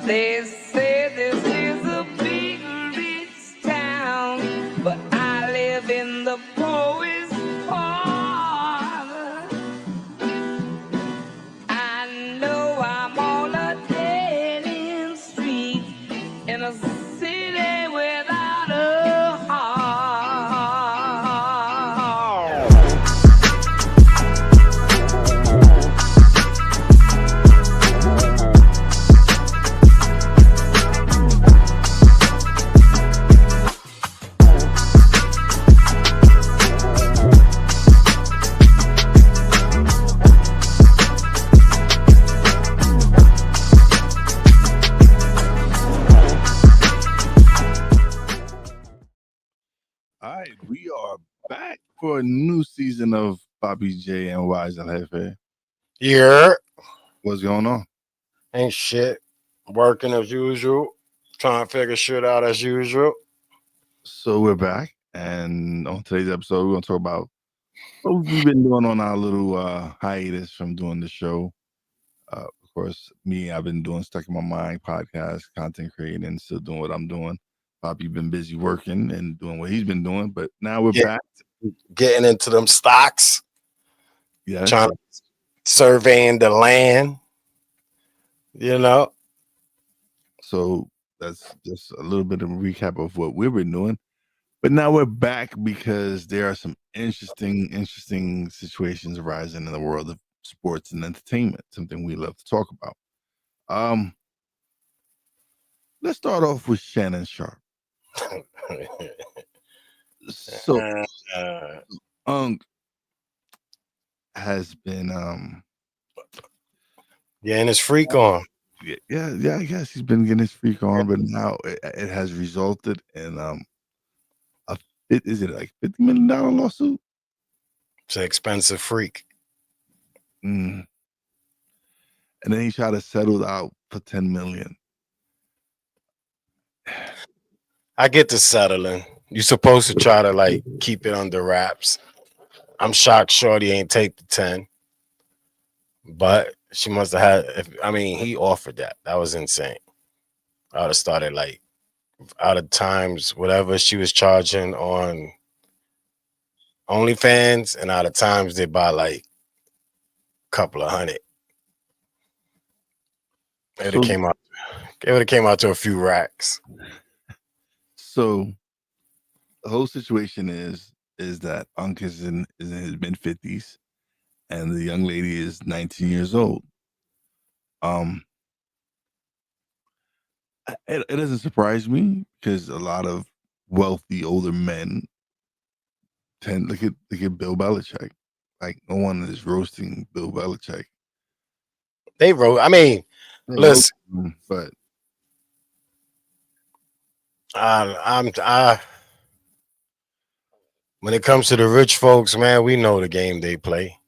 They say this is a big rich town, but I live in the poorest part. I know I'm on a dead end street in a city without a heart. All right, we are back for a new season of Bobby J and Wise and Hefe. Yeah, What's going on? ain't shit. Working as usual. Trying to figure shit out as usual. So we're back, and on today's episode, we're gonna talk about what we've been doing on our little hiatus from doing the show. Of course, I've been doing Stuck in My Mind podcast, content creating, and still doing what I'm doing. Bobby been busy working and doing what he's been doing, but now we're back. Getting into them stocks. Yes. Trying to surveying the land. You know. So that's just a little bit of a recap of what we've been doing. But now we're back because there are some interesting situations arising in the world of sports and entertainment, something we love to talk about. Let's start off with Shannon Sharp. So Unk has been and his freak on. Yeah, I guess he's been getting his freak on, but now it has resulted in is it like $50 million lawsuit? It's an expensive freak. And then he tried to settle out for $10 million. I get the settling. You're supposed to try to like keep it under wraps. I'm shocked Shorty ain't take the 10. But she must have had he offered that. That was insane. I would have started like out of times, whatever she was charging on OnlyFans, and out of times they buy like a couple of hundred. It would have came out to a few racks. So the whole situation is that Unk is in his mid-50s and the young lady is 19 years old. It doesn't surprise me because a lot of wealthy older men tend look at Bill Belichick. Like no one is roasting Bill Belichick. They wrote. Listen, but when it comes to the rich folks, man, we know the game they play.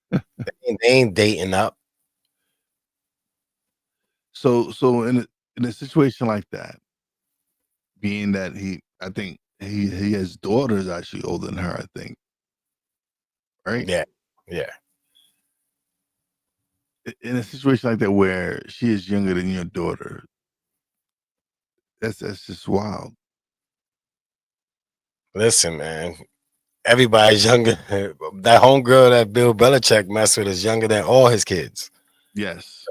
They ain't dating up. So in a situation like that, being that I think he has daughters actually older than her, I think. Right? Yeah. In a situation like that where she is younger than your daughter, that's just wild. Listen, man. Everybody's younger. That homegirl that Bill Belichick messed with is younger than all his kids. Yes.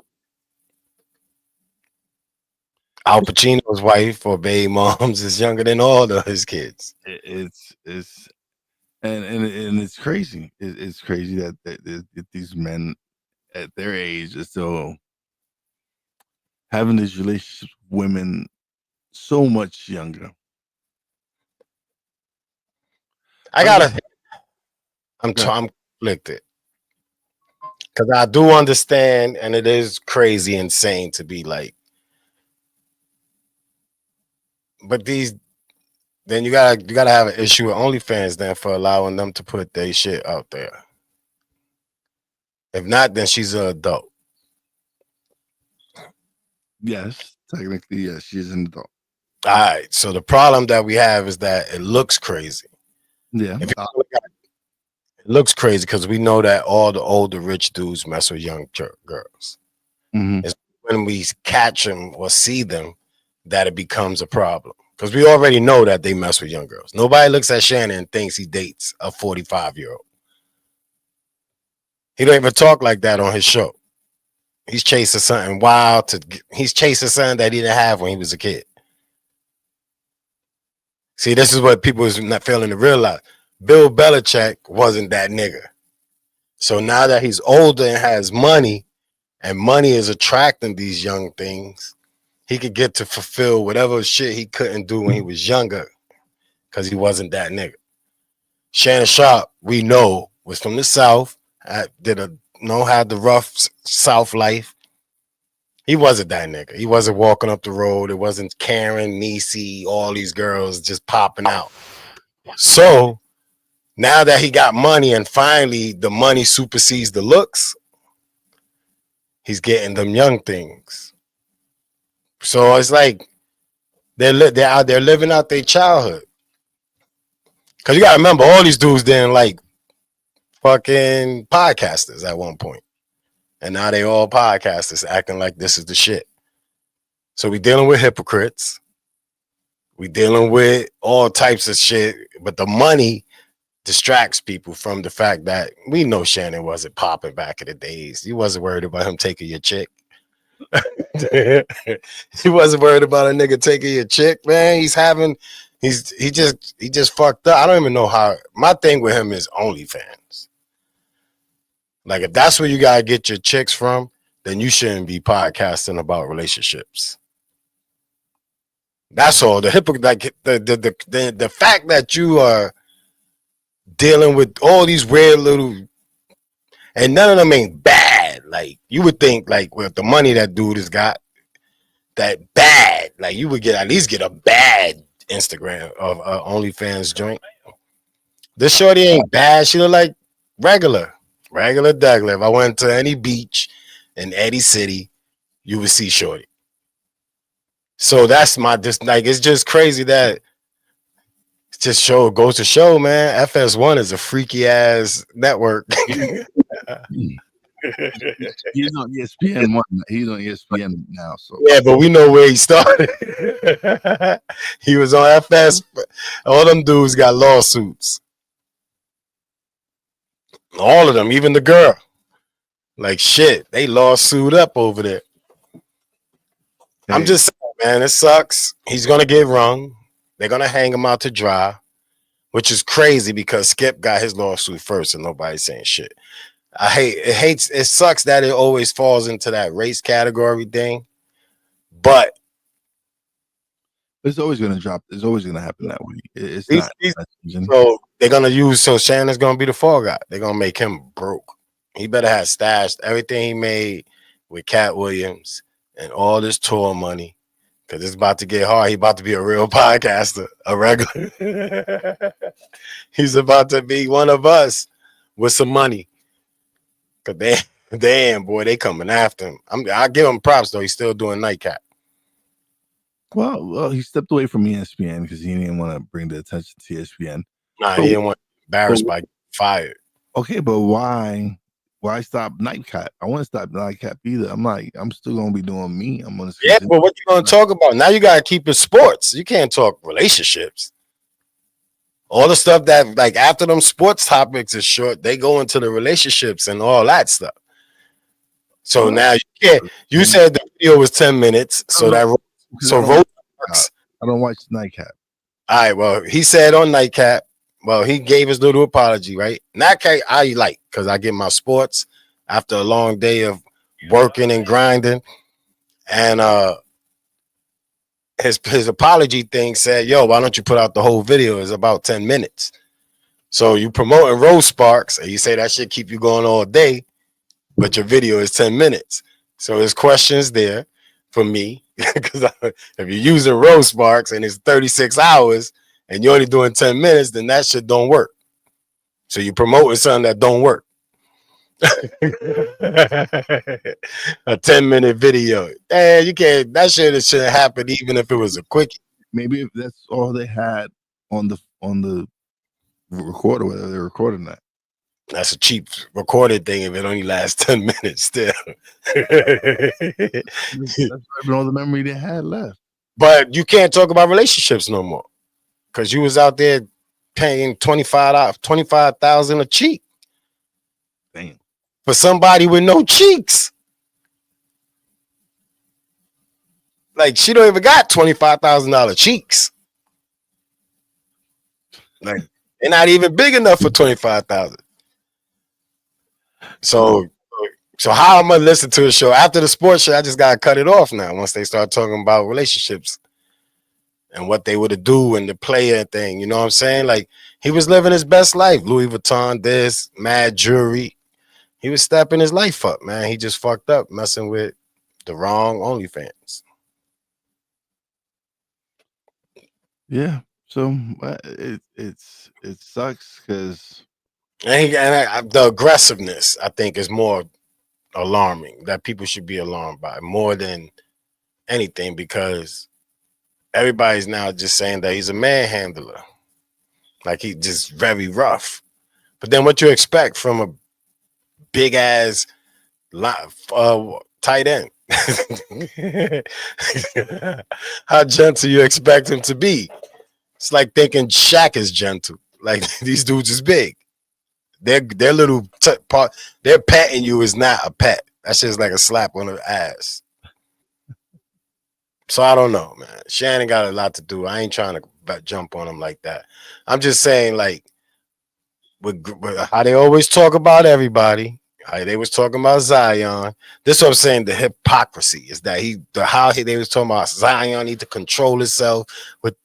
Al Pacino's wife or baby moms is younger than all of his kids. It's it's crazy. It's crazy that these men at their age are still having these relationships with women so much younger. I'm conflicted because I do understand, and it is crazy, insane to be like, but then you gotta have an issue with OnlyFans then for allowing them to put their shit out there. If not, then she's an adult. Yes, technically, yes, she's an adult. All right. So the problem that we have is that it looks crazy. Yeah. If you look at it looks crazy because we know that all the older rich dudes mess with young girls. Mm-hmm. It's when we catch them or see them that it becomes a problem. Because we already know that they mess with young girls. Nobody looks at Shannon and thinks he dates a 45-year-old. He don't even talk like that on his show. He's chasing something wild. He's chasing something that he didn't have when he was a kid. See, this is what people is not failing to realize. Bill Belichick wasn't that nigga. So now that he's older and has money, and money is attracting these young things, he could get to fulfill whatever shit he couldn't do when he was younger because he wasn't that nigga. Shannon Sharp, we know, was from the South, had the rough South life. He wasn't that nigga. He wasn't walking up the road. It wasn't Karen, Niecy, all these girls just popping out. So now that he got money and finally the money supersedes the looks, he's getting them young things. So it's like they're out there living out their childhood. Because you got to remember, all these dudes didn't like fucking podcasters at one point. And now they all podcasters acting like this is the shit. So we dealing with hypocrites. We dealing with all types of shit. But the money distracts people from the fact that we know Shannon wasn't popping back in the days. He wasn't worried about him taking your chick. He wasn't worried about a nigga taking your chick, man. He just fucked up. I don't even know how. My thing with him is OnlyFans. Like, if that's where you gotta get your chicks from, then you shouldn't be podcasting about relationships. That's all. The fact that you are dealing with all these weird little, and none of them ain't bad. Like, you would think, like, with the money that dude has got, that bad, like, you would at least get a bad Instagram of OnlyFans joint. This shorty ain't bad. She look like regular Douglas. If I went to any beach in Eddie City, you would see shorty. So that's it's just crazy that it just goes to show, man. FS1 is a freaky ass network. He's on ESPN. He's on ESPN now. So yeah, but we know where he started. He was on FS. All them dudes got lawsuits. All of them, even the girl. Like, shit, they lawsuit up over there. Hey. I'm just saying, man, it sucks. He's going to get rung. They're going to hang him out to dry, which is crazy because Skip got his lawsuit first and nobody's saying shit. It sucks that it always falls into that race category thing, but it's always going to drop. It's always going to happen that way. It's not. So they're going to use, so Shannon's going to be the fall guy. They're going to make him broke. He better have stashed everything he made with Cat Williams and all this tour money, because it's about to get hard. He's about to be a real podcaster, a regular. He's about to be one of us with some money. Cause damn boy, they coming after him. I give him props though. He's still doing Nightcap. Well, he stepped away from ESPN because he didn't want to bring the attention to ESPN. Nah, he didn't want to be embarrassed by getting fired. Okay, but why stop Nightcap? I want to stop Nightcap either. I'm still gonna be doing me. I'm gonna but what you gonna talk about? Now you gotta keep it sports. You can't talk relationships. All the stuff that, like, after them sports topics is short, they go into the relationships and all that stuff. So now you can't. You said the video was 10 minutes, so I don't watch Nightcap. All right, well, he said on Nightcap, well, he gave his little apology, right? Nightcap I like because I get my sports after a long day of working and grinding, and his apology thing said, yo, why don't you put out the whole video? It's about 10 minutes. So you promoting Rose Sparks and you say that shit keep you going all day, but your video is 10 minutes. So his questions there for me, because if you're using Rose Sparks and it's 36 hours and you're only doing 10 minutes, then that shit don't work. So you promoting something that don't work. A 10-minute video. You can't. That shit shouldn't happen even if it was a quickie. Maybe if that's all they had on the recorder, whether they're recording that. That's a cheap recorded thing if it only lasts 10 minutes still. That's all the memory they had left. But you can't talk about relationships no more because you was out there paying $25,000 a cheek. Damn. For somebody with no cheeks. Like she don't even got $25,000 cheeks. Like they're not even big enough for 25,000. So how am I gonna listen to a show after the sports show? I just gotta cut it off now once they start talking about relationships and what they would do and the player thing. You know what I'm saying? Like he was living his best life. Louis Vuitton, this mad jewelry. He was stepping his life up, man. He just fucked up messing with the wrong OnlyFans. Yeah. So it sucks because the aggressiveness, I think, is more alarming. That people should be alarmed by more than anything because everybody's now just saying that he's a manhandler, like he's just very rough. But then what you expect from a big ass tight end? How gentle you expect him to be? It's like thinking Shaq is gentle. Like these dudes is big. Their little part, their petting you is not a pet. That's just like a slap on the ass. So I don't know, man. Shannon got a lot to do. I ain't trying to jump on him like that. I'm just saying, like, with how they always talk about everybody, how they was talking about Zion. This is what I'm saying. The hypocrisy is that they was talking about Zion need to control himself with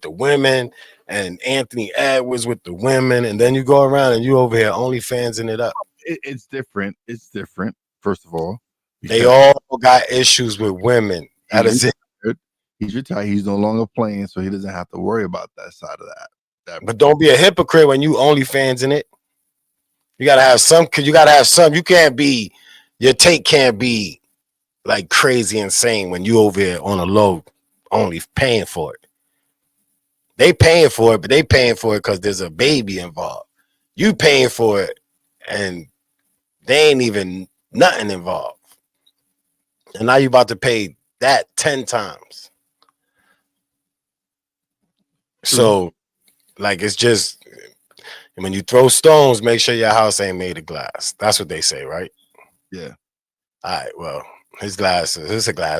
the women and Anthony Edwards with the women, and then you go around and you over here OnlyFansing it up. It's different. It's different. First of all, they all got issues with women. That is it. He's retired. He's no longer playing, so he doesn't have to worry about that side of that. But don't be a hypocrite when you OnlyFansing it. You gotta have some. You gotta have some. You can't be. Your take can't be like crazy insane when you over here on a low, only paying for it. They paying for it, but they paying for it because there's a baby involved. You paying for it, and they ain't even nothing involved. And now you about to pay that 10 times. So, like, it's just when you throw stones, make sure your house ain't made of glass. That's what they say, right? Yeah. All right. Well, his glass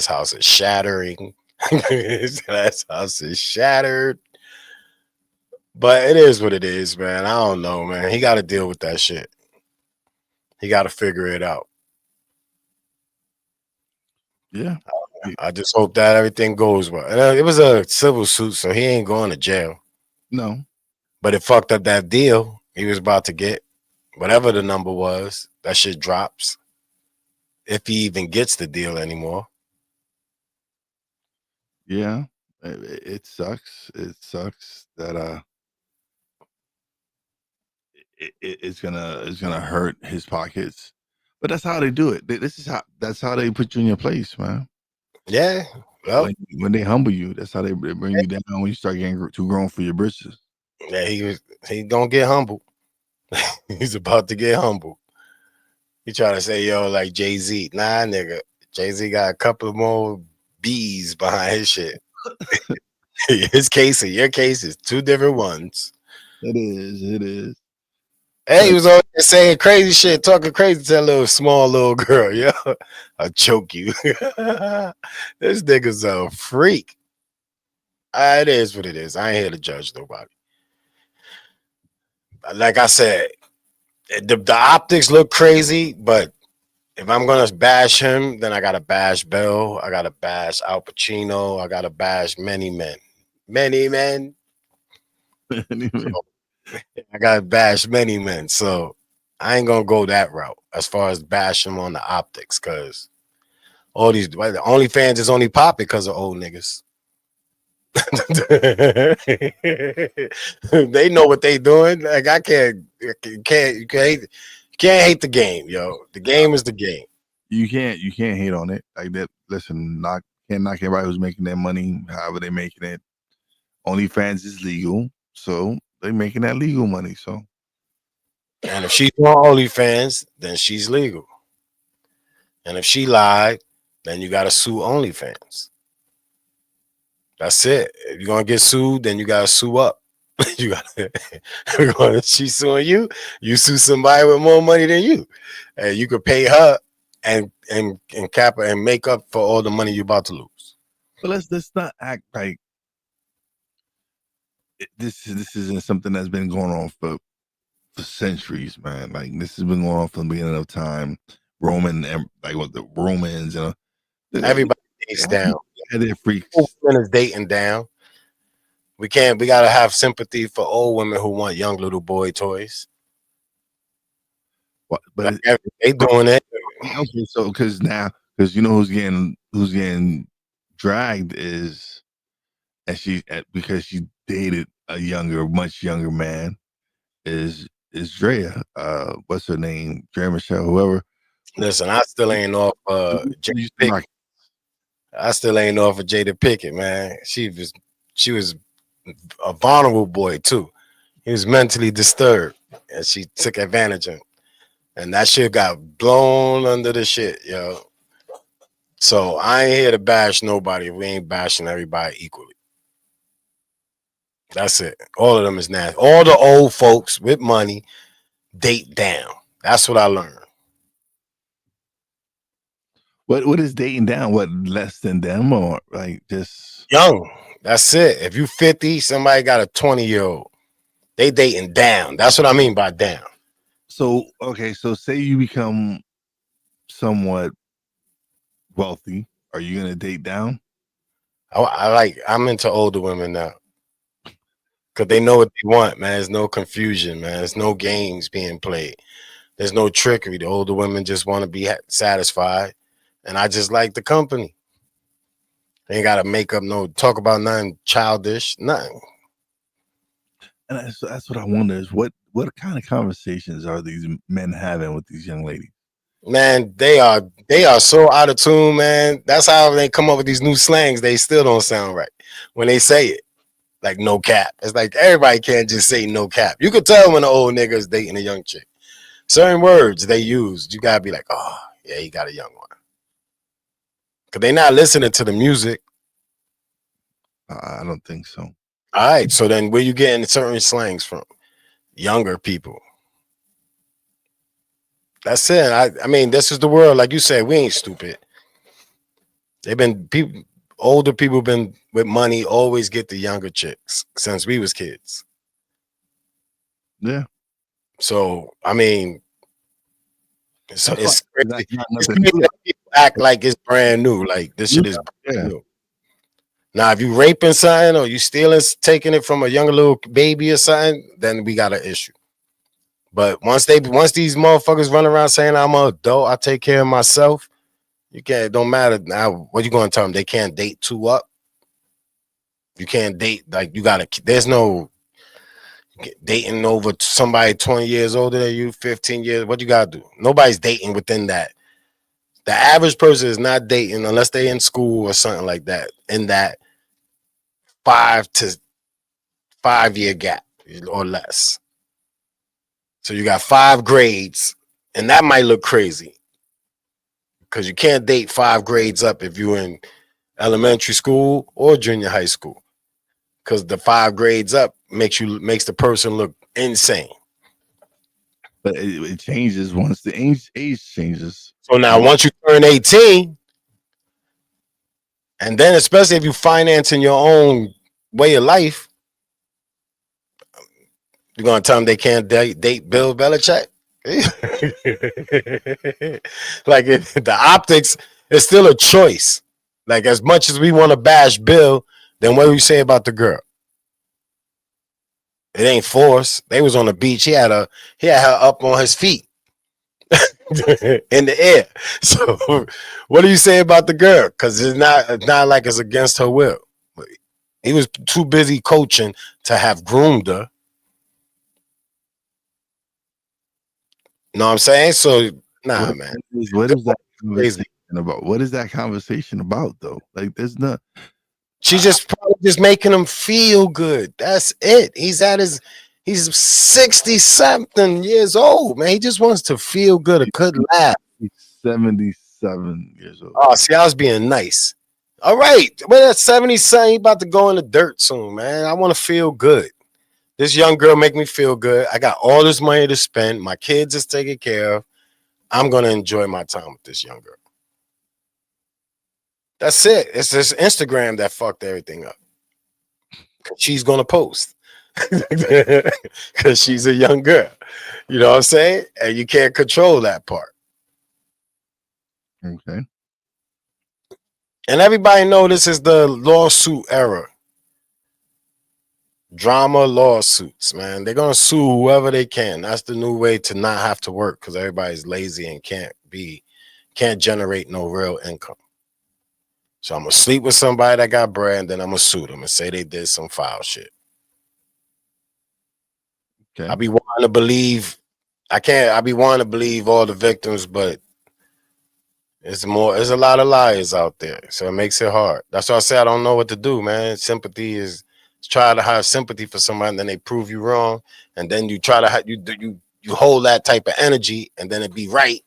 house is shattering. His glass house is shattered. But it is what it is, man. I don't know, man. He got to deal with that shit. He got to figure it out. Yeah. I just hope that everything goes well. And it was a civil suit, so he ain't going to jail. No. But it fucked up that deal he was about to get. Whatever the number was, that shit drops. If he even gets the deal anymore. Yeah. It sucks. It sucks that it's gonna hurt his pockets. But that's how they do it. That's how they put you in your place, man. Yeah. Well, when they humble you, that's how they bring you down when you start getting too grown for your britches. Yeah, he gonna get humbled. He's about to get humbled. He trying to say, yo, like Jay-Z. Nah, nigga. Jay-Z got a couple more B's behind his shit. His case and your case is two different ones. It is. Hey, he was always saying crazy shit, talking crazy to that small little girl. Yo, I'll choke you. This nigga's a freak. It is what it is. I ain't here to judge nobody. Like I said, the optics look crazy, but if I'm gonna bash him, then I gotta bash Bell. I gotta bash Al Pacino. I gotta bash many men. So, I gotta bash many men. So I ain't gonna go that route as far as bash him on the optics, because all these the OnlyFans is only popping because of old niggas. They know what they doing. Like you can't hate the game, yo. The game is the game. You can't hate on it like that. Listen, can't knock everybody who's making their money, however they're making it. OnlyFans is legal, so they're making that legal money. So And if she's on OnlyFans, then she's legal. And if she lied, then you got to sue OnlyFans. That's it. If you're gonna get sued, then you gotta sue up. You gotta she's suing you, you sue somebody with more money than you. And you could pay her and cap her and make up for all the money you're about to lose. But let's not act like this isn't something that's been going on for centuries, man. Like this has been going on from the beginning of time. Roman, like what the Romans, everybody dates down. They're freaks. Old women is dating down. We gotta have sympathy for old women who want young little boy toys. But they doing it. Okay, so because you know who's getting dragged is, because she dated a much younger man, is Drea. What's her name? Drea Michelle, whoever. Listen, I still ain't off Jada Pickett. I still ain't off of Jada Pickett, man. She was a vulnerable boy too. He was mentally disturbed, and she took advantage of him. And that shit got blown under the shit, yo. So I ain't here to bash nobody. We ain't bashing everybody equally. That's it. All of them is nasty. All the old folks with money date down. That's what I learned. What is dating down? What, less than them, or like just young? That's it. If you 50, somebody got a 20-year-old. They dating down. That's what I mean by down. So okay, so say you become somewhat wealthy, are you gonna date down? I'm into older women now. Because they know what they want, man. There's no confusion, man. There's no games being played. There's no trickery. The older women just want to be satisfied. And I just like the company. They ain't got to talk about nothing childish, nothing. And that's what I wonder is what kind of conversations are these men having with these young ladies? Man, they are so out of tune, man. That's how they come up with these new slangs. They still don't sound right when they say it. Like no cap. It's like everybody can't just say no cap. You could tell when an old nigga is dating a young chick. Certain words they use, you gotta be like, oh yeah, he got a young one. Cause they not listening to the music. I don't think so. All right, so then where you getting certain slangs from? Younger people. That's it. I mean, this is the world. Like you said, we ain't stupid. Older people been with money always get the younger chicks since we was kids. Yeah. So I mean, it's crazy. People act like it's brand new. Like this shit is brand new. Now, if you raping something or you stealing, taking it from a younger little baby or something, then we got an issue. But once these motherfuckers run around saying I'm an adult, I take care of myself. You can't. It don't matter now. What you gonna tell them? They can't date two up. You can't date like you gotta. There's no dating over somebody 20 years older than you, 15 years. What you gotta do? Nobody's dating within that. The average person is not dating unless they're in school or something like that. In that 5 to 5 year gap or less. So you got 5 grades, and that might look crazy. Because you can't date 5 grades up if you're in elementary school or junior high school. Because the 5 grades up makes the person look insane. But it changes once the age changes. So now once you turn 18, and then especially if you financing your own way of life, you're gonna tell them they can't date Bill Belichick? Like the optics is still a choice. Like as much as we want to bash Bill, then what do you say about the girl? It ain't forced. They was on the beach. He had her up on his feet in the air. So what do you say about the girl? Because it's not like it's against her will. He was too busy coaching to have groomed her. Know what I'm saying? So nah, man. What is that conversation about? What is that conversation about though? Like there's not. She's just probably just making him feel good. That's it. He's He's 60-something years old, man. He just wants to feel good, a good laugh. He's 77 years old. Oh, see, I was being nice. All right. Well, at 70-something, he about to go in the dirt soon, man. I want to feel good. This young girl make me feel good. I got all this money to spend. My kids is taken care of. I'm going to enjoy my time with this young girl. That's it. It's this Instagram that fucked everything up. She's going to post. Because she's a young girl. You know what I'm saying? And you can't control that part. Okay. And everybody know this is the lawsuit era. Drama lawsuits, man. They're going to sue whoever they can. That's the new way to not have to work because everybody's lazy and can't generate no real income. So I'm going to sleep with somebody that got bread, and then I'm going to sue them and say they did some foul shit. Okay. I be wanting to believe all the victims, but there's a lot of liars out there. So it makes it hard. That's why I say I don't know what to do, man. Sympathy is try to have sympathy for somebody, and then they prove you wrong, and then you try to have you hold that type of energy, and then it be right.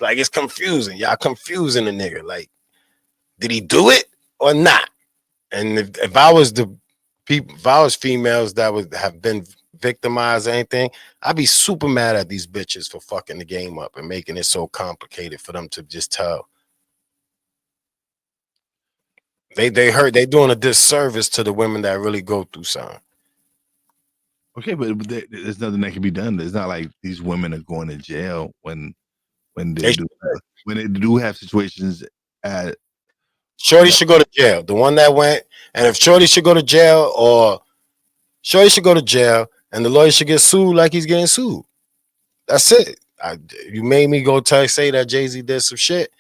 Like it's confusing. Y'all confusing the nigga. Like, did he do it or not? And if I was females that would have been victimized or anything, I'd be super mad at these bitches for fucking the game up and making it so complicated for them to just tell. They doing a disservice to the women that really go through something. Okay, but there's nothing that can be done. It's not like these women are going to jail when they do have situations at. Shorty should go to jail. The one that went, and if Shorty should go to jail, or Shorty should go to jail, and the lawyer should get sued like he's getting sued. That's it. You made me go say that Jay-Z did some shit.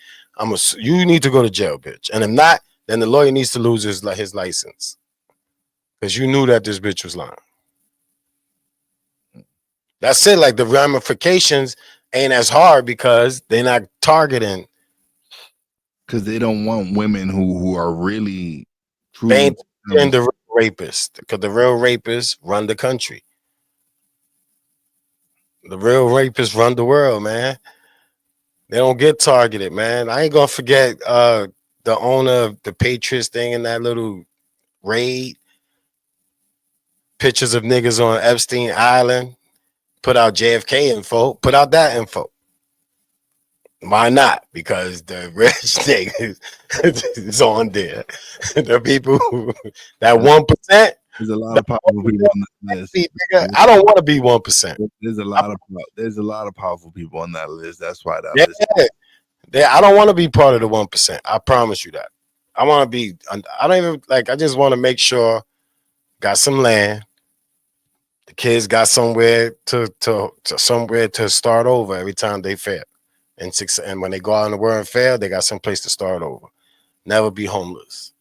You need to go to jail, bitch. And if not, then the lawyer needs to lose his license because you knew that this bitch was lying. That's it. Like the ramifications ain't as hard because they're not targeting. Because they don't want women who are really They ain't the real rapists, because the real rapists run the country. The real rapists run the world, man. They don't get targeted, man. I ain't gonna forget the owner of the Patriots thing in that little raid. Pictures of niggas on Epstein Island. Put out JFK info. Put out that info. Why not? Because the rich niggas is on there. The people that 1%. There's a lot of powerful people on that list. I don't want to be 1%. There's a lot of powerful people on that list. That's why that list. I don't want to be part of the 1%. I promise you that. I want to be. I don't even like. I just want to make sure. Got some land. The kids got somewhere to start over every time they fail. And when they go out in the world and fail, they got some place to start over. Never be homeless.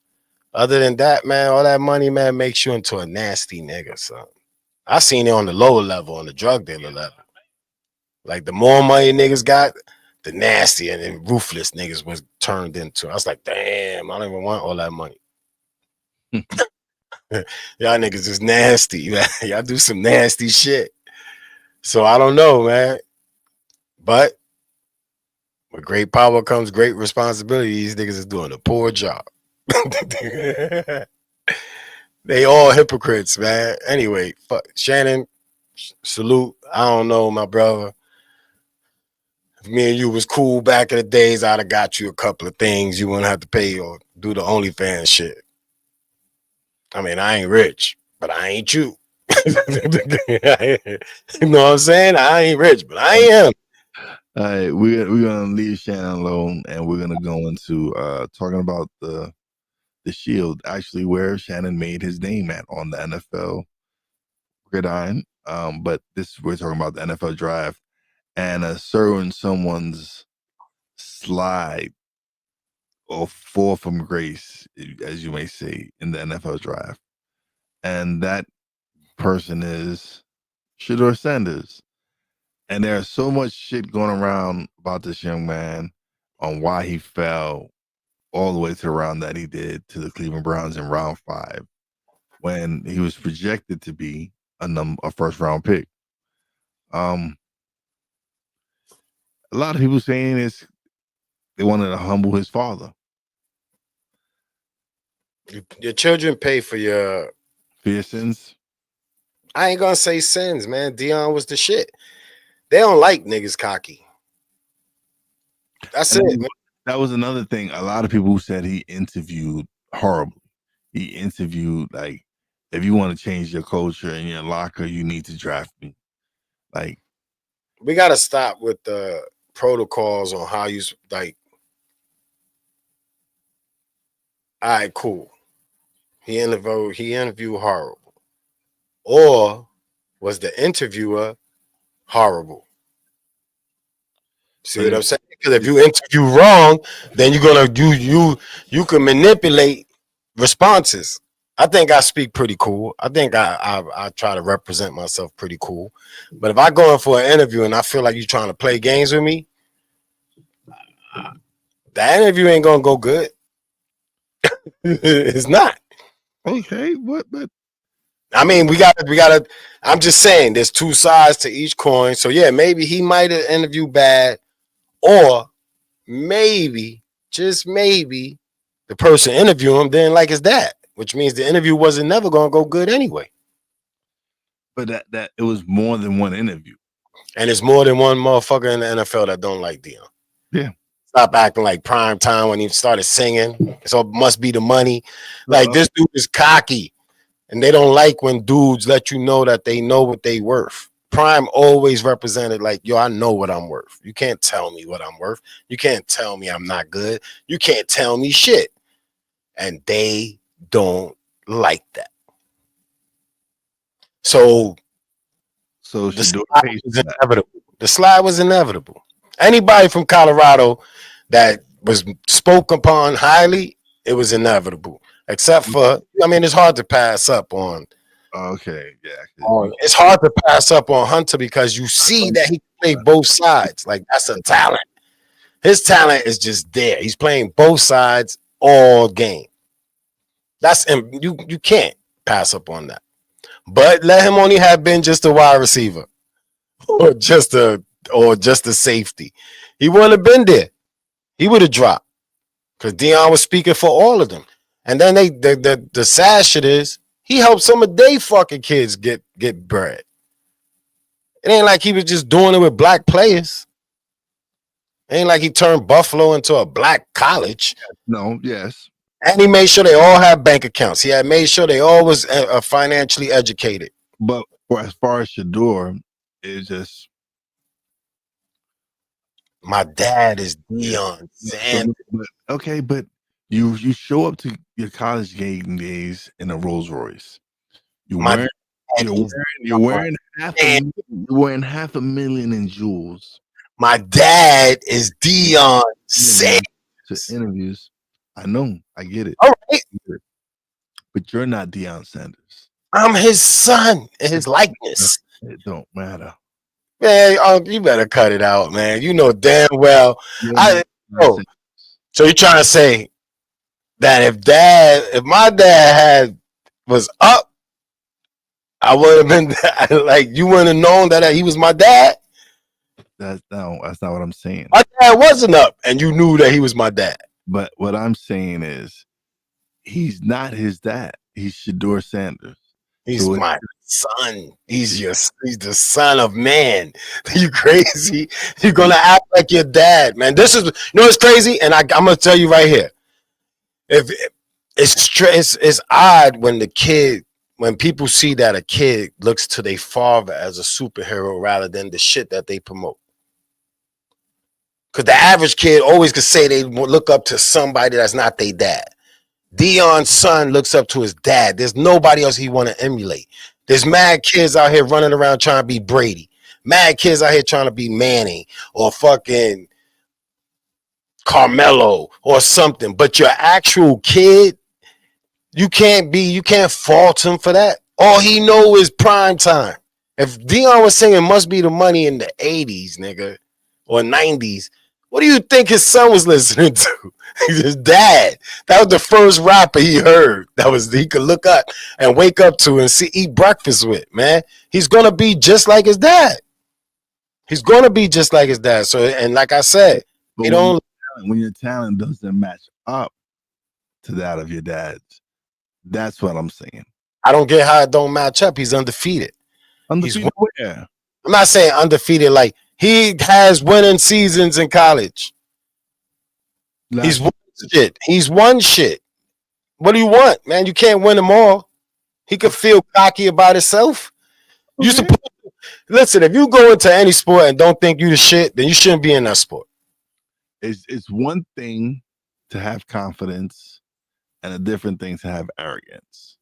Other than that, man, all that money, man, makes you into a nasty nigga, son. I seen it on the lower level, on the drug dealer level. Like the more money niggas got, the nastier and ruthless niggas was turned into. I was like, damn, I don't even want all that money. Y'all niggas is nasty, man. Y'all do some nasty shit. So I don't know, man. But with great power comes great responsibility. These niggas is doing a poor job. They all hypocrites, man. Anyway, fuck Shannon, salute. I don't know, my brother. If me and you was cool back in the days, I'd have got you a couple of things you wouldn't have to pay or do the OnlyFans shit. I mean, I ain't rich, but I ain't you. You know what I'm saying? I ain't rich, but I am. All right, we're gonna leave Shannon alone, and we're gonna go into talking about the Shield, actually, where Shannon made his name at on the NFL gridiron. But we're talking about the NFL draft and a certain someone's slide or fall from grace, as you may say, in the NFL draft, and that person is Shedeur Sanders. And there's so much shit going around about this young man on why he fell all the way to the round that he did to the Cleveland Browns in round 5, when he was projected to be a first round pick. A lot of people saying they wanted to humble his father. Your children pay for your sins. I ain't gonna say sins, man. Dion was the shit. They don't like niggas cocky. That's it, man. That was another thing. A lot of people said he interviewed horribly. He interviewed like, if you want to change your culture in your locker, you need to draft me. Like, we gotta stop with the protocols on how you like. All right, cool. He interviewed horrible. Or was the interviewer horrible? See what I'm saying? Because if you interview wrong, then you're gonna you can manipulate responses. I think I speak pretty cool. I think I try to represent myself pretty cool. But if I go in for an interview and I feel like you're trying to play games with me, that interview ain't gonna go good. It's not. Okay, what? But I mean, we gotta. I'm just saying, there's two sides to each coin. So yeah, maybe he might have interviewed bad, or maybe, just maybe, the person interviewing him didn't like his dad, which means the interview wasn't never gonna go good anyway. But that it was more than one interview, and it's more than one motherfucker in the NFL that don't like Dion. Yeah. Stop acting like prime time when he started singing. So it must be the money. Like, this dude is cocky. And they don't like when dudes let you know that they know what they worth. Prime always represented like, yo, I know what I'm worth. You can't tell me what I'm worth. You can't tell me I'm not good. You can't tell me shit. And they don't like that. So the slide was inevitable. The slide was inevitable. Anybody from Colorado that was spoke upon highly, it was inevitable. Except for, I mean, it's hard to pass up on. Okay, yeah. It's hard to pass up on Hunter because you see that he played both sides. Like, that's a talent. His talent is just there. He's playing both sides all game. That's you can't pass up on that. But let him only have been just a wide receiver or just a safety. He wouldn't have been there. He would have dropped because Dion was speaking for all of them. And then the sad shit is he helped some of they fucking kids get bread. It ain't like he was just doing it with black players. It ain't like he turned Buffalo into a black college. No, yes. And he made sure they all had bank accounts. He had made sure they all was financially educated. But as far as Shador, it's just, my dad is Dion Sanders. Okay, but you show up to your college game days in a Rolls Royce. You're wearing $500,000 in jewels. My dad is Dion Sanders. To interviews, I know, I get it. All right, but you're not Deion Sanders. I'm his son in his likeness. It don't matter, man. You better cut it out, man. You know damn well. So you're trying to say that if my dad was up, I would have been like, you wouldn't have known that he was my dad. That's not what I'm saying. My dad wasn't up, and you knew that he was my dad. But what I'm saying is, he's not his dad. He's Shador Sanders. He's my son. He's the son of man. You crazy? You're gonna act like your dad, man. This is, you know what's crazy, and I'm gonna tell you right here. If it's odd when people see that a kid looks to their father as a superhero rather than the shit that they promote. Because the average kid always could say they look up to somebody that's not their dad. Dion's son looks up to his dad. There's nobody else he want to emulate. There's mad kids out here running around trying to be Brady. Mad kids out here trying to be Manning or fucking Carmelo or something. But your actual kid, you can't fault him for that. All he know is prime time. If Dion was singing Must Be the Money in the 80s, nigga, or 90s, What do you think his son was listening to? His dad. That was the first rapper he heard. That was he could look up and wake up to and eat breakfast with. Man, he's gonna be just like his dad. He's gonna be just like his dad. So, and like I said, But when your talent doesn't match up to that of your dad's, that's what I'm saying. I don't get how it don't match up. He's undefeated. Undefeated where? I'm not saying undefeated like he has winning seasons in college. He's won shit. He's won shit. What do you want, man? You can't win them all. He could feel cocky about himself. Okay. You supposed to, listen, if you go into any sport and don't think you the shit, then you shouldn't be in that sport. It's one thing to have confidence and a different thing to have arrogance.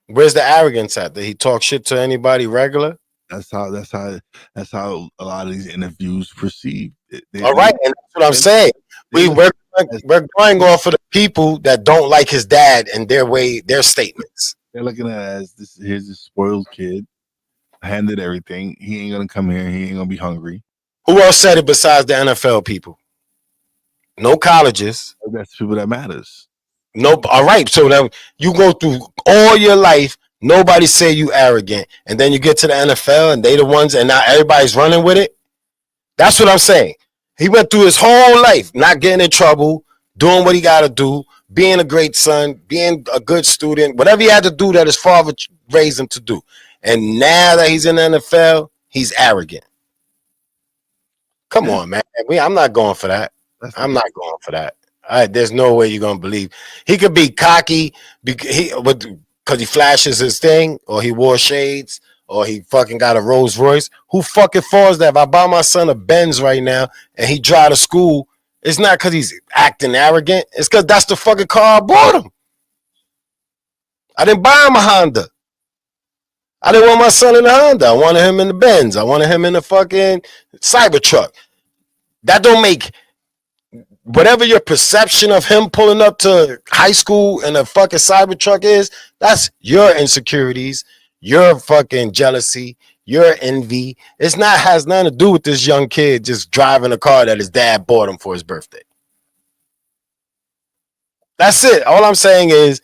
Where's the arrogance at? Did he talk shit to anybody regular? That's how a lot of these interviews proceed. All right, and that's what I'm saying. We're going off of the people that don't like his dad and their statements. They're looking at it as here's this spoiled kid, handed everything. He ain't gonna come here. He ain't gonna be hungry. Who else said it besides the NFL people? No colleges. That's the people that matters. No, all right. So that you go through all your life, nobody say you arrogant, and then you get to the NFL and they the ones, and now everybody's running with it. That's what I'm saying. He went through his whole life not getting in trouble, doing what he got to do, being a great son, being a good student, whatever he had to do that his father raised him to do. And now that he's in the NFL, he's arrogant. Come on, man. I'm not going for that. I'm not going for that. There's no way you're going to believe. He could be cocky because he flashes his thing, or he wore shades, or he fucking got a Rolls Royce. Who fucking falls that? If I buy my son a Benz right now and he drive to school, it's not because he's acting arrogant. It's because that's the fucking car I bought him. I didn't buy him a Honda. I didn't want my son in the Honda. I wanted him in the Benz. I wanted him in the fucking Cybertruck. That don't make whatever your perception of him pulling up to high school in a fucking Cybertruck is. That's your insecurities, your fucking jealousy, your envy. Has nothing to do with this young kid just driving a car that his dad bought him for his birthday. That's it. All I'm saying is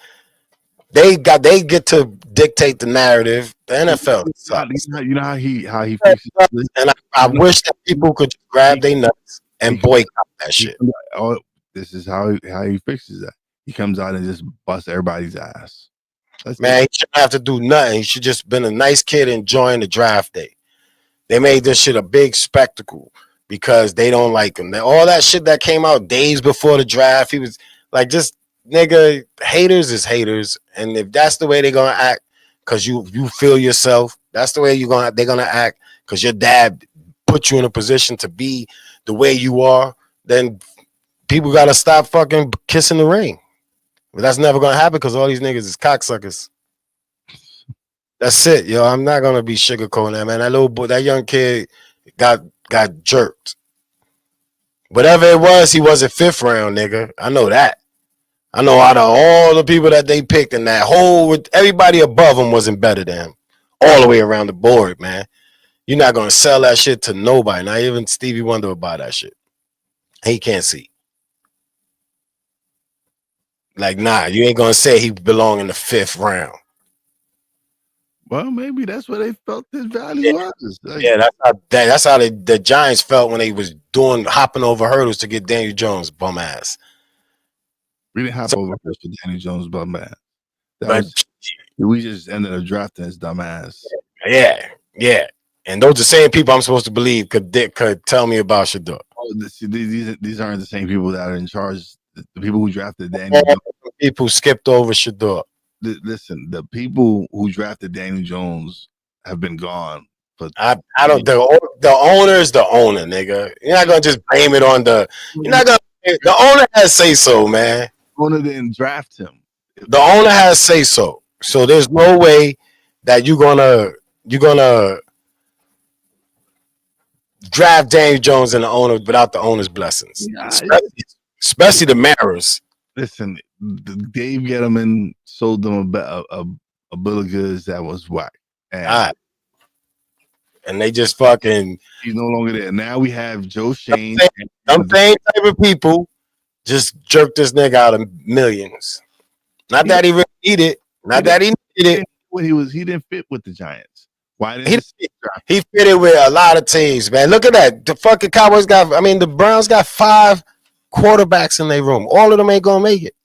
they get to dictate the narrative. The NFL sucks. You know how he fixes this? And I wish that people could grab their nuts and boycott that shit. Oh, this is how he fixes that. He comes out and just busts everybody's ass. Man, he shouldn't have to do nothing. He should just been a nice kid enjoying the draft day. They made this shit a big spectacle because they don't like him. All that shit that came out days before the draft, he was like, just nigga, haters is haters. And if that's the way they're gonna act, because you feel yourself, that's the way they're gonna act, because your dad put you in a position to be the way you are, then people gotta stop fucking kissing the ring. But that's never gonna happen because all these niggas is cocksuckers. That's it, yo. I'm not gonna be sugarcoating that, man. That little boy, that young kid got jerked. Whatever it was, he wasn't 5th round, nigga. I know that. I know out of all the people that they picked in that whole, everybody above him wasn't better than him. All the way around the board, man. You're not gonna sell that shit to nobody. Not even Stevie Wonder would buy that shit. He can't see. Like, nah, you ain't gonna say he belong in the 5th round. Well, maybe that's where they felt his value was. Like, yeah, that's how the Giants felt when they was hopping over hurdles to get Daniel Jones bum ass. We didn't hop over hurdles for Daniel Jones bum ass. We just ended up drafting his dumb ass. Yeah. And those are the same people I'm supposed to believe could tell me about Shador. Oh, these aren't the same people that are in charge. The people who drafted Daniel Jones. People skipped over Shador. Listen, the people who drafted Daniel Jones have been gone. But I don't. The owner is the owner, nigga. You're not gonna just blame it on the. You're not gonna. The owner has say so, man. The owner didn't draft him. The owner has say so. So there's no way that you're gonna draft Daniel Jones and the owner without the owner's blessings, especially the Maras. Listen, Dave Gettleman sold them a bill of goods that was whack. And and they just fucking. He's no longer there. Now we have Joe Shane. Them same type of people just jerked this nigga out of millions. Not that he really needed it. Not that he needed it. He didn't fit with the Giants. Why didn't he fitted with a lot of teams, man? Look at that. The fucking Cowboys the Browns got 5 quarterbacks in their room. All of them ain't gonna make it.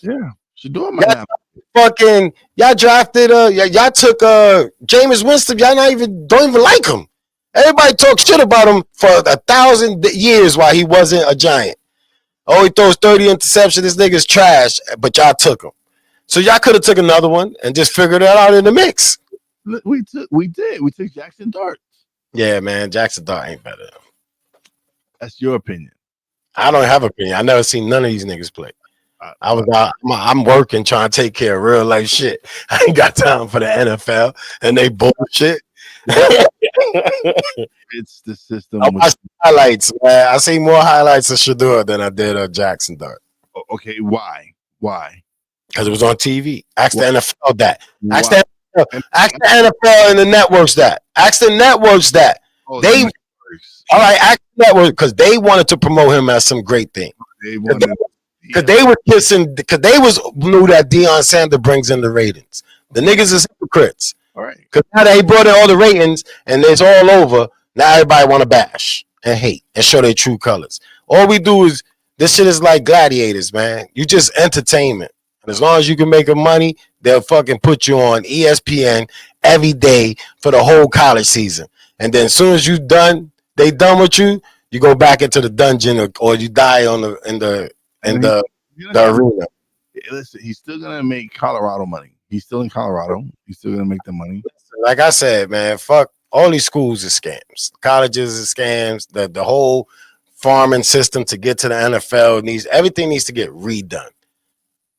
Yeah, should do it. Fucking y'all drafted y'all took Jameis Winston. Y'all don't even like him. Everybody talks shit about him for 1,000 years while he wasn't a Giant. Oh, he throws 30 interceptions. This nigga's trash, but y'all took him. So y'all could have took another one and just figured that out in the mix. We took Jackson Dart. Yeah, man, Jackson Dart ain't better. That's your opinion. I don't have an opinion. I never seen none of these niggas play. I'm working trying to take care of real life shit. I ain't got time for the NFL and they bullshit. It's the system. I watched highlights, man. I see more highlights of Shador than I did of Jackson Dart. Okay, why? Because it was on TV. Ask the NFL that. Ask the NFL and the networks that. Ask the networks that. All right, ask the network because they wanted to promote him as some great thing. Because they were kissing. Because they knew that Deion Sanders brings in the ratings. The niggas is hypocrites. All right. Because now that he brought in all the ratings and it's all over, now everybody want to bash and hate and show their true colors. All we do is this shit is like gladiators, man. You just entertainment. And as long as you can make money, they'll fucking put you on ESPN every day for the whole college season. And then as soon as they done with you, you go back into the dungeon or you die in the arena. Listen, he's still gonna make Colorado money. He's still in Colorado. He's still gonna make the money. Like I said, man, fuck all these schools are scams. Colleges are scams. The whole farming system to get to the NFL everything needs to get redone.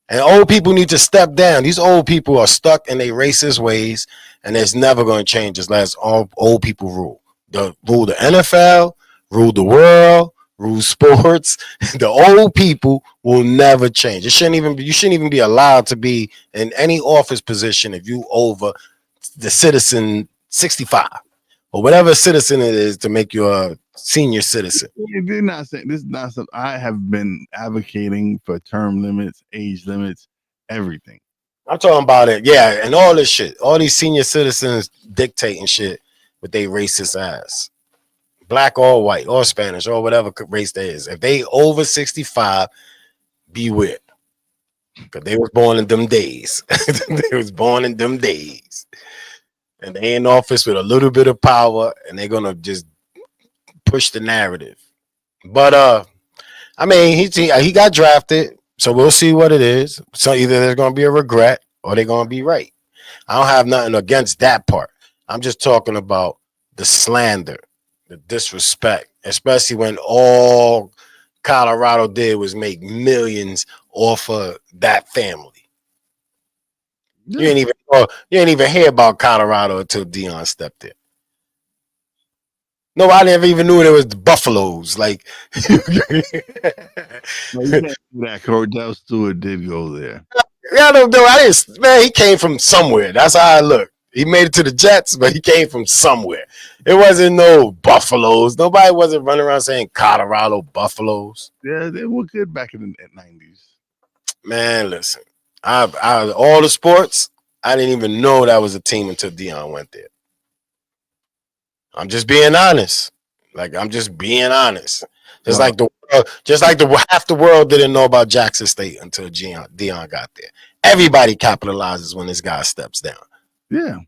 And old people need to step down. These old people are stuck in their racist ways, and it's never going to change as long as all old people rule. Rule the NFL, rule the world, rule sports. The old people will never change. You shouldn't even be allowed to be in any office position if you over the citizen 65 or whatever citizen it is to make you a senior citizen. They're not saying this is not something. I have been advocating for term limits, age limits, everything. I'm talking about it, yeah, and all this shit. All these senior citizens dictating shit with their racist ass. Black or white or Spanish or whatever race they is. If they over 65, beware. Because they was born in them days. And they in office with a little bit of power and they're gonna just push the narrative. But I mean he got drafted, so we'll see what it is. So either there's gonna be a regret or they're gonna be right. I don't have nothing against that part. I'm just talking about the slander, the disrespect, especially when all Colorado did was make millions off of that family. Yeah. You ain't even hear about Colorado until Deion stepped in. Nobody ever even knew there was the Buffaloes. Like, no, you can't do that. Cordell Stewart did go there. Yeah, no, I didn't. Man, he came from somewhere. That's how I look. He made it to the Jets, but he came from somewhere. It wasn't no Buffaloes. Nobody wasn't running around saying Colorado Buffaloes. Yeah, they were good back in the 90s. Man, listen. I all the sports, I didn't even know that was a team until Deion went there. I'm just being honest. Just like half the world didn't know about Jackson State until Deion got there. Everybody capitalizes when this guy steps down. Yeah.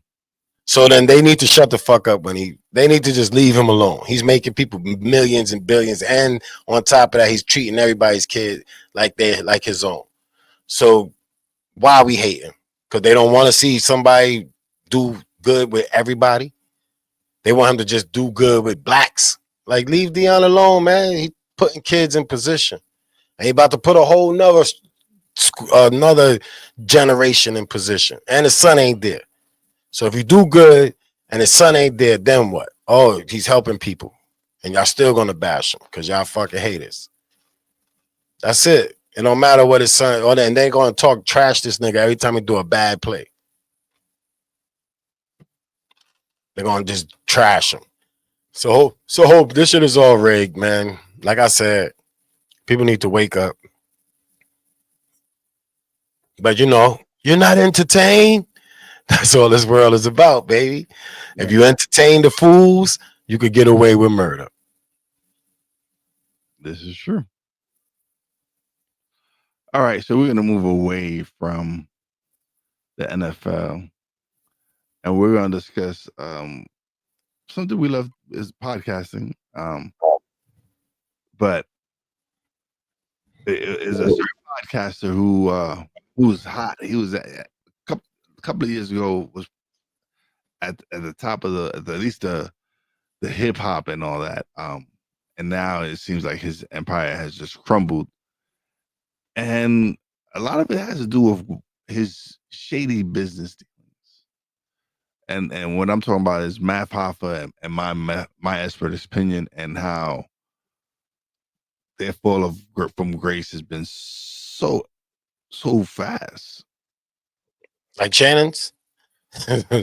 So then they need to shut the fuck up they need to just leave him alone. He's making people millions and billions, and on top of that, he's treating everybody's kid like they're like his own. So why we hate him? Because they don't want to see somebody do good with everybody. They want him to just do good with blacks. Like, leave Deion alone, man. He putting kids in position. And he about to put a whole another generation in position. And his son ain't there. So if you do good and his son ain't there, then what? Oh, he's helping people. And y'all still gonna bash him because y'all fucking haters. That's it. It don't matter what his son, and they gonna talk trash this nigga every time he do a bad play. They're gonna just trash them. So hope this shit is all rigged, man. Like I said, people need to wake up. But you're not entertained. That's all this world is about, baby. If you entertain the fools, you could get away with murder. This is true. All right, so we're gonna move away from the NFL, and we're gonna discuss something we love is podcasting. But it is a certain podcaster who was hot. He was a couple of years ago was at the top of at least the hip hop and all that. And now it seems like his empire has just crumbled, and a lot of it has to do with his shady business dealings. And what I'm talking about is Matt Hoffa and my expert opinion, and how their fall from grace has been so fast. Like Shannon's.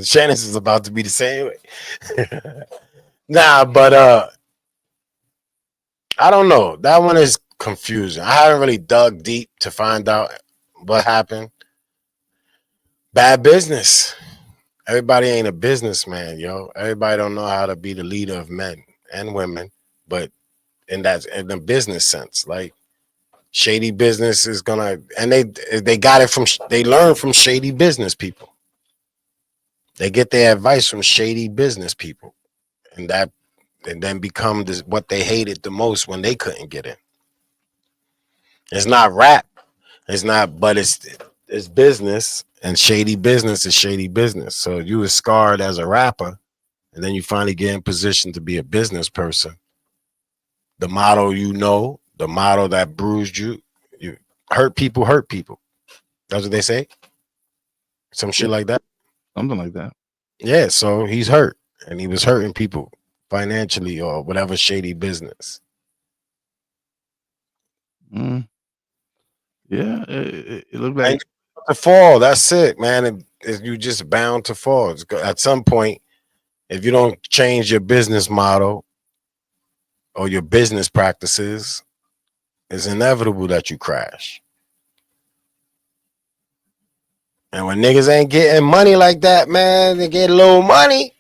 Shannon's is about to be the same way. Nah, but I don't know. That one is confusing. I haven't really dug deep to find out what happened. Bad business. Everybody ain't a businessman, yo. Everybody don't know how to be the leader of men and women, but in the business sense, like shady business is gonna, and they got it from, they learn from shady business people. They get their advice from shady business people, and then become what they hated the most when they couldn't get in. It's not rap, it's not, but it's business, and shady business is shady business. So you were scarred as a rapper, and then you finally get in position to be a business person. The motto, the motto that bruised you hurt people hurt people. That's what they say. Some shit like that. Something like that. Yeah, so he's hurt, and he was hurting people financially or whatever shady business. Yeah, it looked like to fall. That's it, man. You just bound to fall. At some point, if you don't change your business model or your business practices, it's inevitable that you crash. And when niggas ain't getting money like that, man, they get a little money.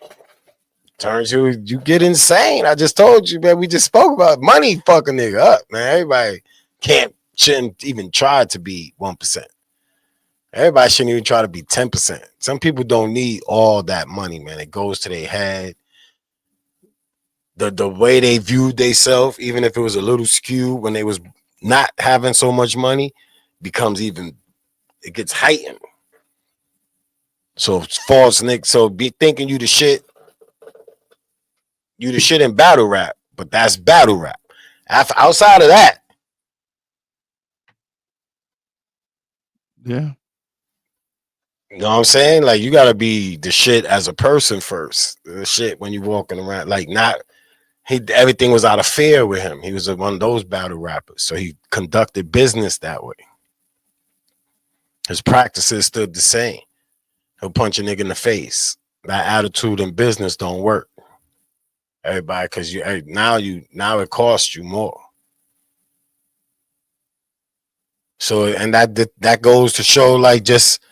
Turns you get insane. I just told you, man. We just spoke about money fucking nigga up, man. Everybody shouldn't even try to be 1%. Everybody shouldn't even try to be 10%. Some people don't need all that money, man. It goes to their head. The way they viewed themselves, even if it was a little skewed when they was not having so much money, it gets heightened. So false nigga. So be thinking you the shit in battle rap, but that's battle rap. Outside of that, yeah. You know what I'm saying? Like, you gotta be the shit as a person first. The shit when you walking around, like, everything was out of fear with him. He was one of those battle rappers, so he conducted business that way. His practices stood the same. He'll punch a nigga in the face. That attitude in business don't work. Everybody, because now it costs you more. So, and that goes to show, like, just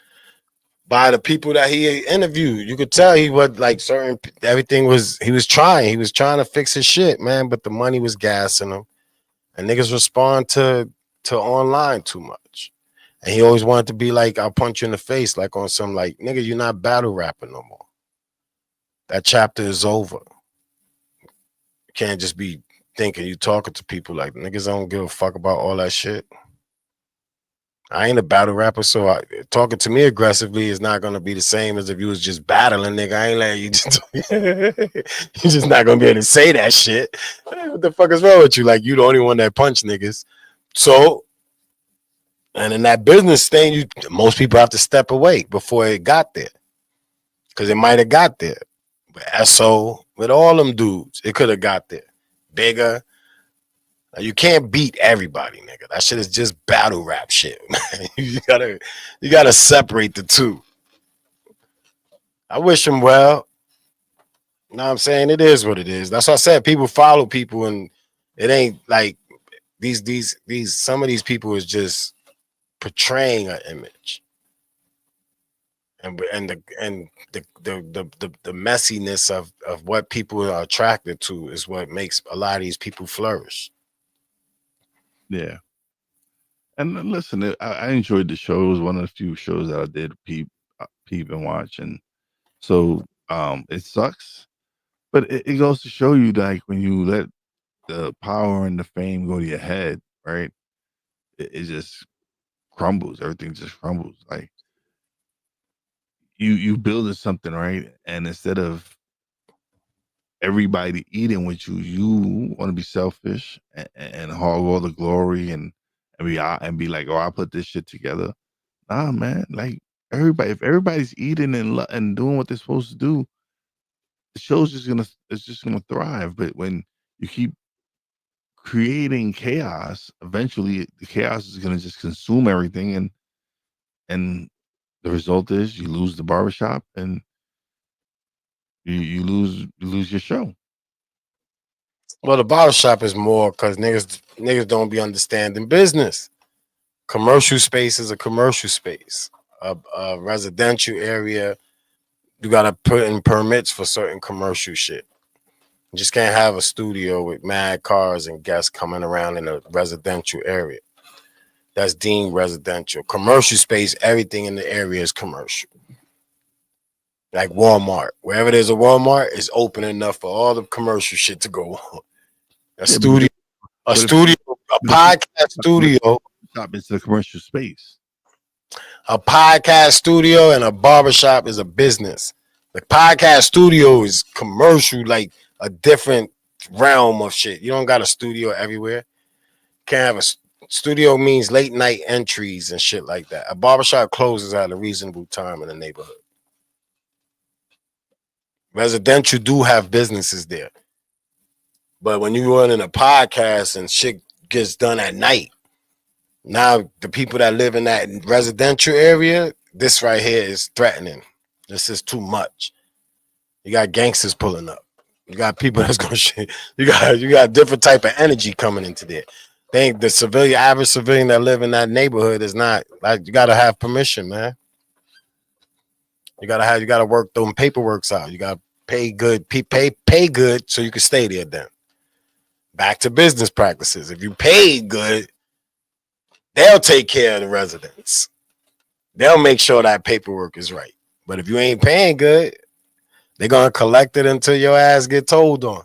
by the people that he interviewed, you could tell he was like he was trying to fix his shit, man, but the money was gassing him, and niggas respond to online too much, and he always wanted to be like, I'll punch you in the face, like on some, like, nigga, you're not battle rapping no more. That chapter is over. You can't just be thinking you talking to people like niggas don't give a fuck about all that shit. I ain't a battle rapper, so talking to me aggressively is not gonna be the same as if you was just battling, nigga. I ain't letting you just you're just not gonna be able to say that shit. What the fuck is wrong with you? Like, you the only one that punch niggas. So, and in that business thing, most people have to step away before it got there, because it might have got there. But SO with all them dudes, it could have got there. Bigger. You can't beat everybody, nigga. That shit is just battle rap shit, man. You gotta separate the two. I wish him well. You know what I'm saying? It is what it is. That's what I said. People follow people, and it ain't like these some of these people is just portraying an image. And the messiness of what people are attracted to is what makes a lot of these people flourish. Yeah. And listen, I enjoyed the show. It was one of the few shows that I did peep and watch. And so it sucks, but it goes to show you, like, when you let the power and the fame go to your head, right? It just crumbles. Everything just crumbles. Like, you building something, right? And instead of everybody eating with you, you want to be selfish and hog all the glory and be like, oh, I put this shit together. Nah, man. Like, if everybody's eating and doing what they're supposed to do, the show's just gonna thrive. But when you keep creating chaos, eventually the chaos is gonna just consume everything, and the result is you lose the barbershop and you lose your show. Well, the barbershop is more because niggas don't be understanding business. Commercial space is a commercial space. A residential area, you gotta put in permits for certain commercial shit. You just can't have a studio with mad cars and guests coming around in a residential area. That's deemed residential. Commercial space, everything in the area is commercial. Like Walmart. Wherever there's a Walmart, it's open enough for all the commercial shit to go on. A Yeah, studio, a but if studio, a but if you podcast studio, stop, it's a commercial space. a podcast studio, and a barbershop is a business. The podcast studio is commercial, like a different realm of shit. You don't got a studio everywhere. Can't have studio means late night entries and shit like that. A barbershop closes at a reasonable time in the neighborhood. Residential do have businesses there. But when you run in a podcast and shit gets done at night, now the people that live in that residential area, this right here is threatening. This is too much. You got gangsters pulling up. You got people that's gonna shit. You got different type of energy coming into there. They ain't the average civilian that live in that neighborhood is not like you gotta have permission, man. You gotta work them paperworks out. You gotta pay good, pay good so you can stay there then. Back to business practices. If you pay good, they'll take care of the residents. They'll make sure that paperwork is right. But if you ain't paying good, they're gonna collect it until your ass get told on.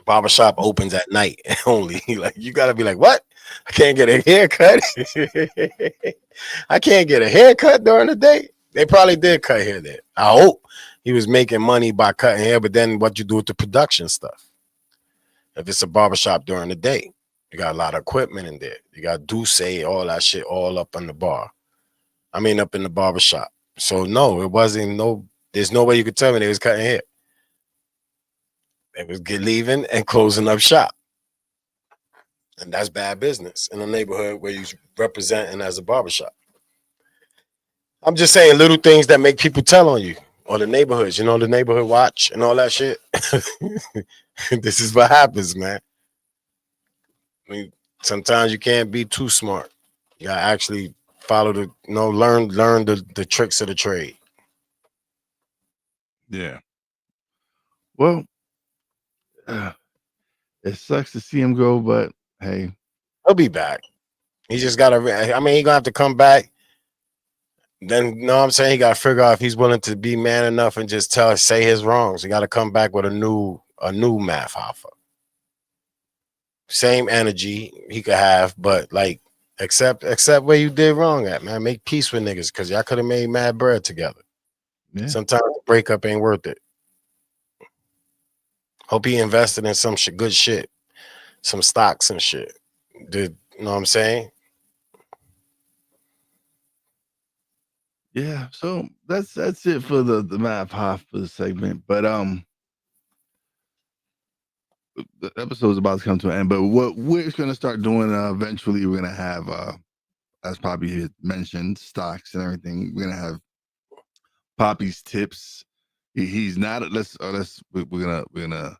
Barbershop opens at night only. Like you gotta be like, what? I can't get a haircut. I can't get a haircut during the day. They probably did cut hair there. I hope he was making money by cutting hair, but then what you do with the production stuff? If it's a barbershop during the day, you got a lot of equipment in there. You got Douce, all that shit, all up in the bar. I mean, up in the barbershop. So no, it wasn't there's no way you could tell me they was cutting hair. They was leaving and closing up shop. And that's bad business in a neighborhood where you representing as a barbershop. I'm just saying little things that make people tell on you or the neighborhoods, the neighborhood watch and all that shit. This is what happens, man. I mean, sometimes you can't be too smart. You gotta actually follow learn the tricks of the trade. Yeah. Well, it sucks to see him go, but hey, He'll be back. He just gotta. I mean, he gonna have to come back. Then, no, I'm saying he gotta figure out if he's willing to be man enough and just say his wrongs. He gotta come back with a new math alpha. Same energy he could have, but like accept where you did wrong at, man. Make peace with niggas because y'all could have made mad bread together. yeah. Sometimes the breakup ain't worth it. Hope he invested in some good shit, some stocks and shit. You know what I'm saying? Yeah, so that's it for the math half of the segment. But the episode's about to come to an end. But what we're gonna start doing eventually, we're gonna have as Poppy had mentioned, stocks and everything. We're gonna have Poppy's tips. He's not. We're gonna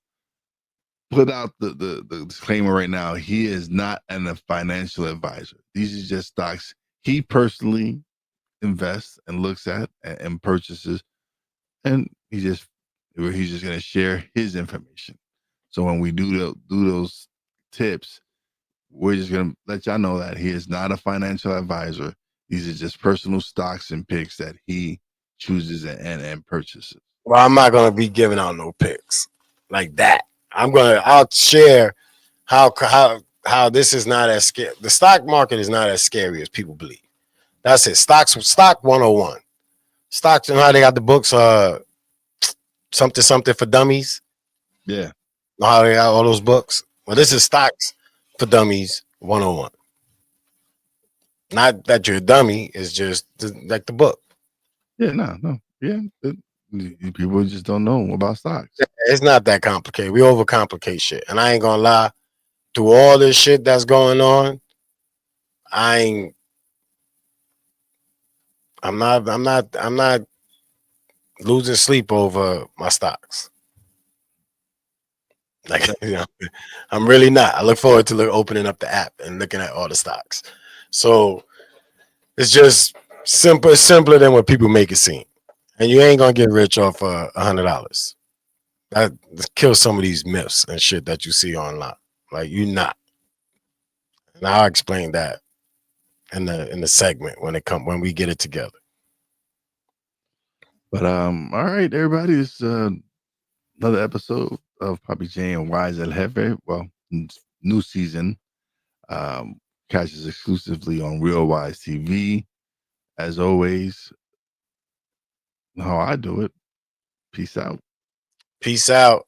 put out the disclaimer right now. He is not a financial advisor. These are just stocks he personally invests and looks at and purchases, and he's just gonna share his information. So when we do those tips, we're just gonna let y'all know that he is not a financial advisor. These are just personal stocks and picks that he chooses and purchases. Well, I'm not gonna be giving out no picks like that. I'll share how this is not as scary. The stock market is not as scary as people believe. That's it. Stock 101. Stocks, you know how they got the books something for dummies? Yeah. Know how they got all those books? Well, this is Stocks for Dummies 101. Not that you're a dummy, it's just like the book. Yeah, no. Yeah. People just don't know about stocks. It's not that complicated. We overcomplicate shit. And I ain't gonna lie, through all this shit that's going on, I'm not losing sleep over my stocks. Like, you know, I'm really not. I look forward to opening up the app and looking at all the stocks. So it's just simpler than what people make it seem. And you ain't gonna get rich off $100. That kills some of these myths and shit that you see online. Like, you not. And I'll explain that in the segment when we get it together. But all right, everybody, it's another episode of Poppy J and Wise El Jefe. Well, new season. Catches exclusively on Real Wise TV. As always, how I do it. Peace out. Peace out.